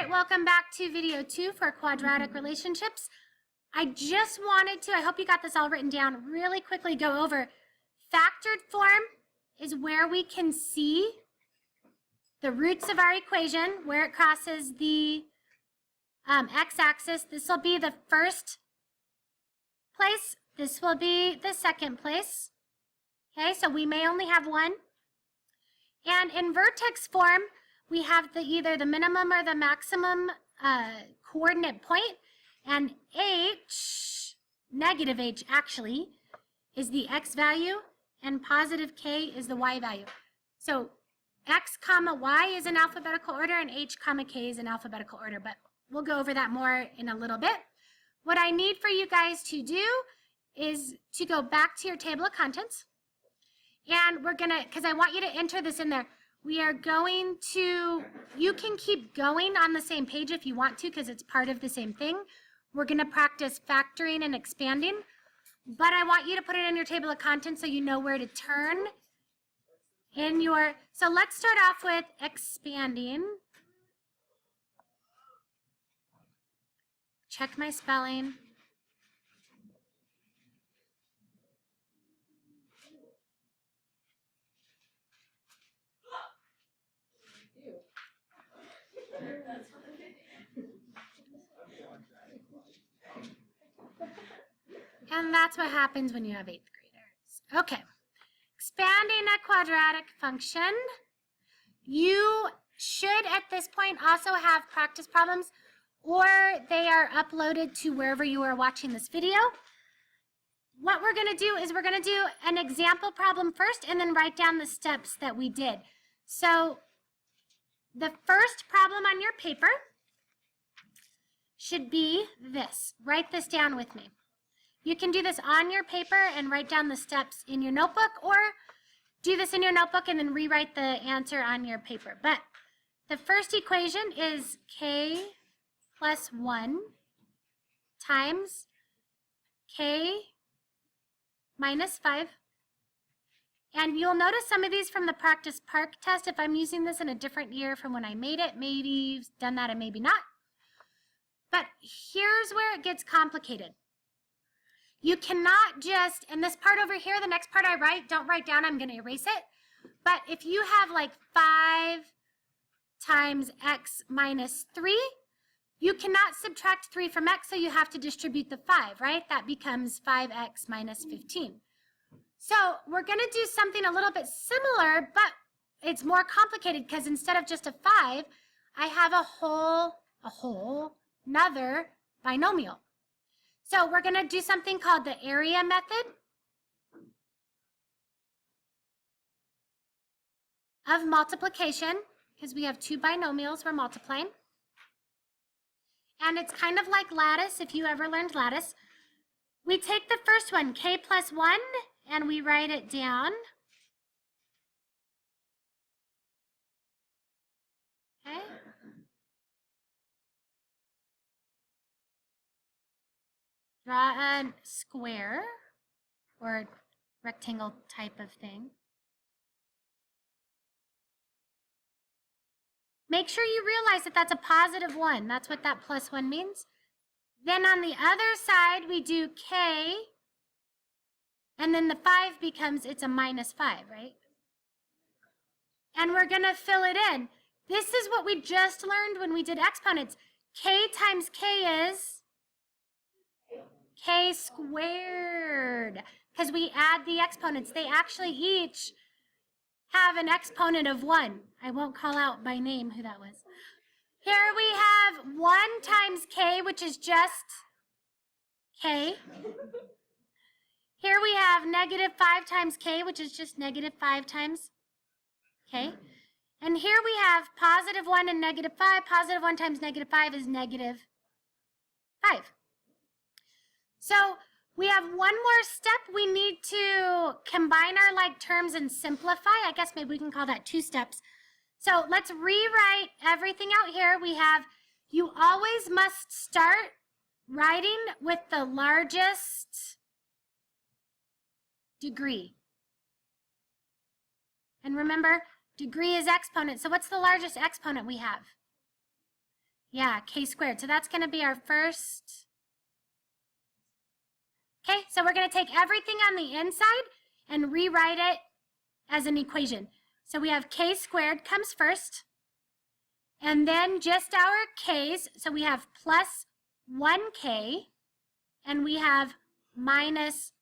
right, welcome back to video 2 for quadratic relationships. I just wanted to, I hope you got this all written down, really quickly go over factored form is where we can see the roots of our equation, where it crosses the x-axis. This will be the first place. This will be the second place. Okay, so we may only have one. And in vertex form, we have either the minimum or the maximum coordinate point, and h, negative h actually, is the x value, and positive k is the y value. So x comma y is in alphabetical order, and h comma k is in alphabetical order, but we'll go over that more in a little bit. What I need for you guys to do is to go back to your table of contents, and we're gonna, because I want you to enter this in there, we are going to, you can keep going on the same page if you want to because it's part of the same thing. We're going to practice factoring and expanding, but I want you to put it in your table of contents so you know where to turn in your, so let's start off with expanding. Check my spelling. And that's what happens when you have 8th graders. Okay, expanding a quadratic function. You should at this point also have practice problems, or they are uploaded to wherever you are watching this video. What we're going to do is we're going to do an example problem first and then write down the steps that we did. So the first problem on your paper should be this. Write this down with me. You can do this on your paper and write down the steps in your notebook, or do this in your notebook and then rewrite the answer on your paper. But the first equation is k plus 1 times k minus 5. And you'll notice some of these from the practice park test. If I'm using this in a different year from when I made it, maybe you've done that and maybe not. But here's where it gets complicated. You cannot just, and this part over here, the next part I write, don't write down, I'm going to erase it. But if you have like 5 times x minus 3, you cannot subtract 3 from x, so you have to distribute the 5, right? That becomes 5x minus 15. So we're going to do something a little bit similar, but it's more complicated because instead of just a 5, I have a whole another binomial. So we're going to do something called the area method of multiplication, because we have 2 binomials we're multiplying. And it's kind of like lattice, if you ever learned lattice. We take the first one, k plus 1, and we write it down. Okay. Draw a square or rectangle type of thing. Make sure you realize that that's a positive 1. That's what that plus 1 means. Then on the other side, we do k, and then the 5 becomes, it's a minus 5, right? And we're going to fill it in. This is what we just learned when we did exponents. K times k is k squared, because we add the exponents. They actually each have an exponent of 1. I won't call out by name who that was. Here we have 1 times k, which is just k. Here we have negative 5 times k, which is just negative 5 times k. And here we have positive 1 and negative 5. Positive 1 times negative 5 is negative 5. So we have one more step. We need to combine our like terms and simplify. I guess maybe we can call that 2 steps. So let's rewrite everything out here. We have, you always must start writing with the largest degree. And remember, degree is exponent. So what's the largest exponent we have? Yeah, k squared. So that's going to be our first. Okay, so we're going to take everything on the inside and rewrite it as an equation. So we have k squared comes first, and then just our k's. So we have plus 1k, and we have minus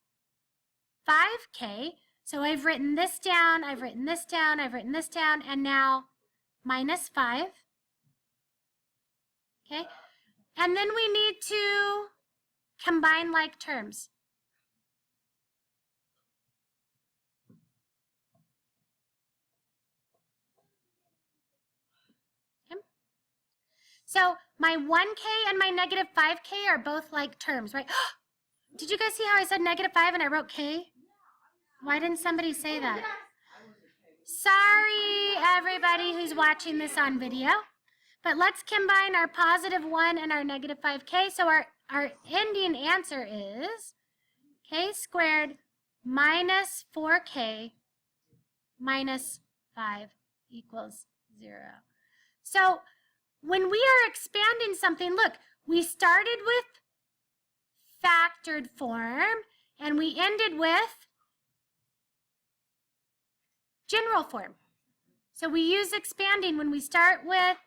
5k. So I've written this down, I've written this down, I've written this down, and now minus 5. Okay, and then we need to combine like terms. Okay. So my 1k and my negative 5k are both like terms, right? Did you guys see how I said negative 5 and I wrote k? Why didn't somebody say that? Sorry, everybody who's watching this on video. But let's combine our positive 1 and our negative 5k. So our ending answer is k squared minus 4k minus 5 equals 0. So when we are expanding something, look, we started with factored form and we ended with general form. So we use expanding when we start with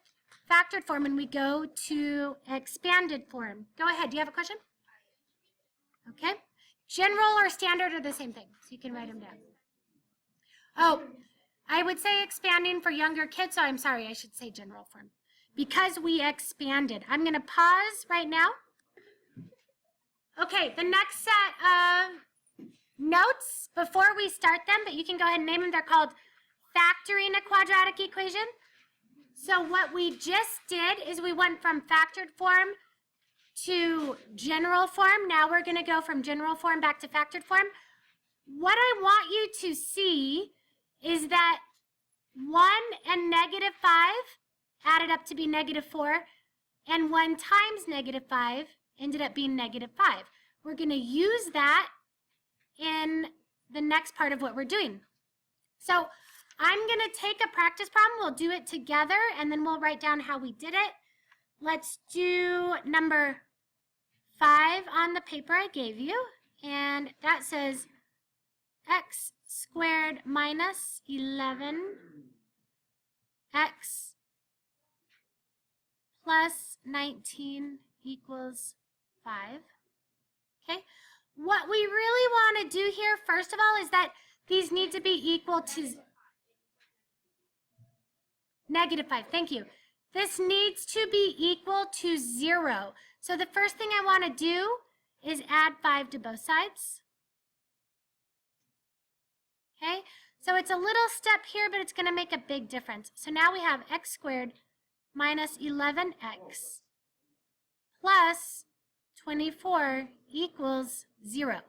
factored form and we go to expanded form. Go ahead, do you have a question? Okay. General or standard are the same thing, so you can write them down. Oh, I would say expanding for younger kids, so I'm sorry, I should say general form. Because we expanded. I'm going to pause right now. Okay, the next set of notes before we start them, but you can go ahead and name them. They're called factoring a quadratic equation. So what we just did is we went from factored form to general form. Now we're going to go from general form back to factored form. What I want you to see is that 1 and negative 5 added up to be negative 4, and 1 times negative 5 ended up being negative 5. We're going to use that in the next part of what we're doing. So I'm going to take a practice problem. We'll do it together, and then we'll write down how we did it. Let's do number 5 on the paper I gave you, and that says x squared minus 11x plus 19 equals 5. Okay, what we really want to do here, first of all, is that these need to be equal to negative 5. Thank you. This needs to be equal to 0. So the first thing I want to do is add 5 to both sides. Okay, so it's a little step here, but it's going to make a big difference. So now we have x squared minus 11x plus 24 equals 0.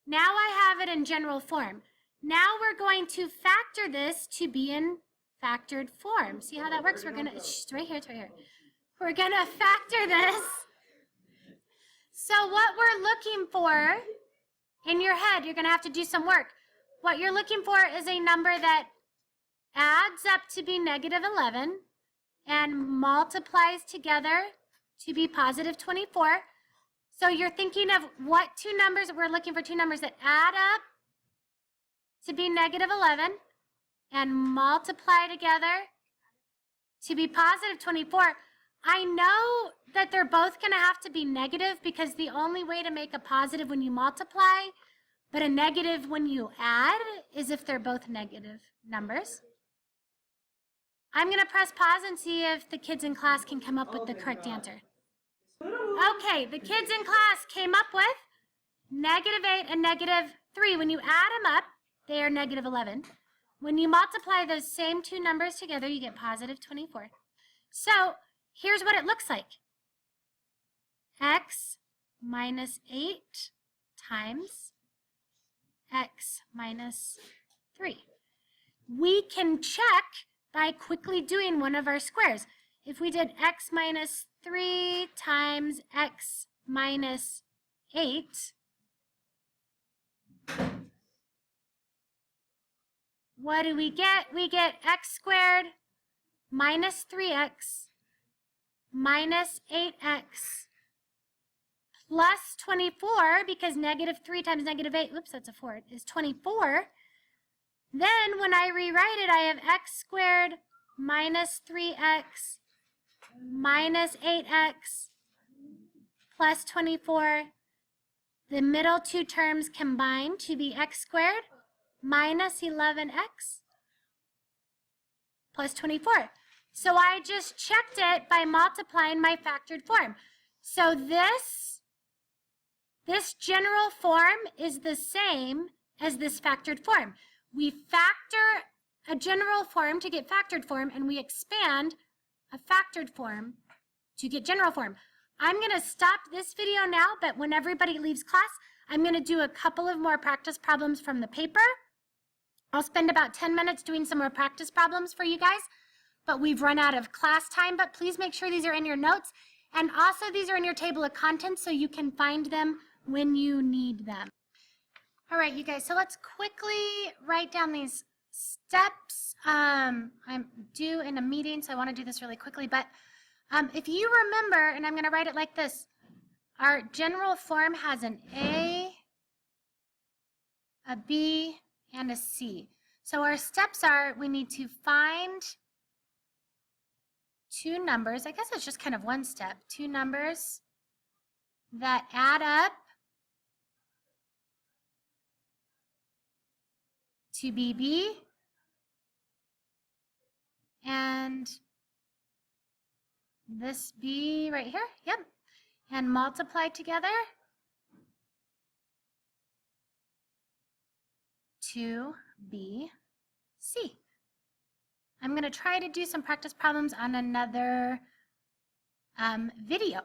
Now I have it in general form. Now we're going to factor this to be in factored form. See how that works? We're going to, it's right here, it's right here. We're going to factor this. So what we're looking for, in your head, you're going to have to do some work. What you're looking for is a number that adds up to be negative 11 and multiplies together to be positive 24. So you're thinking of what two numbers, we're looking for two numbers that add up to be negative 11 and multiply together to be positive 24. I know that they're both going to have to be negative because the only way to make a positive when you multiply, but a negative when you add, is if they're both negative numbers. I'm going to press pause and see if the kids in class can come up with the correct answer. Okay, the kids in class came up with negative 8 and negative 3. When you add them up, they are negative 11. When you multiply those same two numbers together, you get positive 24. So here's what it looks like. X minus 8 times x minus 3. We can check by quickly doing one of our squares. If we did x minus 3 times x minus 8, what do we get? We get x squared minus 3x minus 8x plus 24, because negative 3 times negative 8, oops, that's a 4, is 24. Then when I rewrite it, I have x squared minus 3x minus 8x plus 24. The middle two terms combine to be x squared minus 11x plus 24. So I just checked it by multiplying my factored form. So this general form is the same as this factored form. We factor a general form to get factored form, and we expand a factored form to get general form. I'm going to stop this video now, but when everybody leaves class, I'm going to do a couple of more practice problems from the paper. I'll spend about 10 minutes doing some more practice problems for you guys, but we've run out of class time. But please make sure these are in your notes, and also these are in your table of contents so you can find them when you need them. All right, you guys, so let's quickly write down these steps. I'm due in a meeting, so I want to do this really quickly, but if you remember, and I'm going to write it like this, our general form has an A, a B, and a C. So our steps are, we need to find two numbers. I guess it's just kind of one step. Two numbers that add up to BB, and this B right here, yep, and multiply together to BC. I'm going to try to do some practice problems on another video.